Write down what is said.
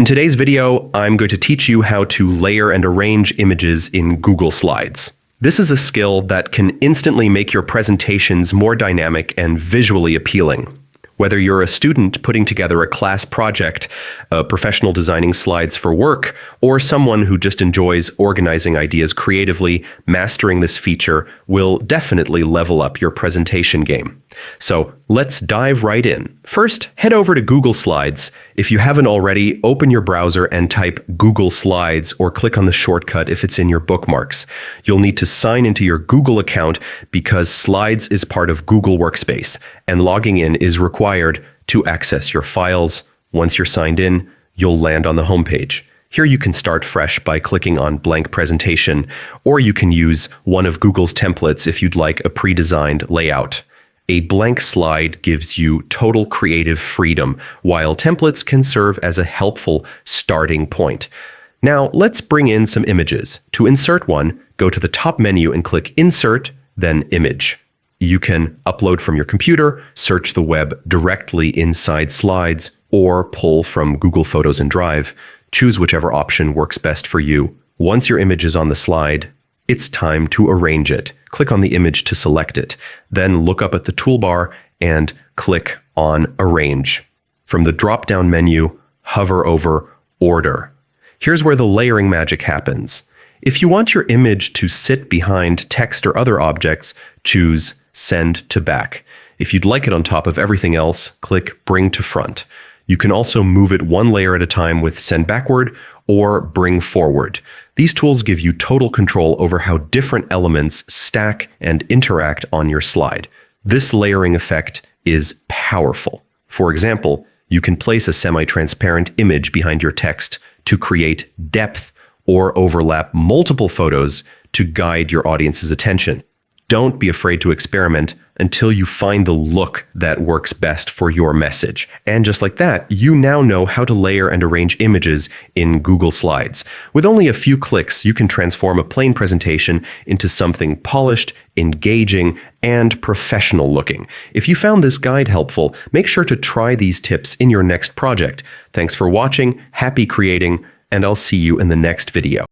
In today's video, I'm going to teach you how to layer and arrange images in Google Slides. This is a skill that can instantly make your presentations more dynamic and visually appealing. Whether you're a student putting together a class project, a professional designing slides for work, or someone who just enjoys organizing ideas creatively, mastering this feature will definitely level up your presentation game. So let's dive right in. First, head over to Google Slides. If you haven't already, open your browser and type Google Slides or click on the shortcut if it's in your bookmarks. You'll need to sign into your Google account because Slides is part of Google Workspace, and logging in is required to access your files. Once you're signed in, you'll land on the homepage. Here you can start fresh by clicking on Blank Presentation, or you can use one of Google's templates if you'd like a pre-designed layout. A blank slide gives you total creative freedom, while templates can serve as a helpful starting point. Now, let's bring in some images. To insert one, go to the top menu and click Insert, then Image. You can upload from your computer, search the web directly inside Slides, or pull from Google Photos and Drive. Choose whichever option works best for you. Once your image is on the slide, it's time to arrange it. Click on the image to select it. Then look up at the toolbar and click on Arrange. From the drop-down menu, hover over Order. Here's where the layering magic happens. If you want your image to sit behind text or other objects, choose Send to Back. If you'd like it on top of everything else, click Bring to Front. You can also move it one layer at a time with Send Backward or Bring Forward. These tools give you total control over how different elements stack and interact on your slide. This layering effect is powerful. For example, you can place a semi-transparent image behind your text to create depth or overlap multiple photos to guide your audience's attention. Don't be afraid to experiment until you find the look that works best for your message. And just like that, you now know how to layer and arrange images in Google Slides. With only a few clicks, you can transform a plain presentation into something polished, engaging, and professional looking. If you found this guide helpful, make sure to try these tips in your next project. Thanks for watching, happy creating, and I'll see you in the next video.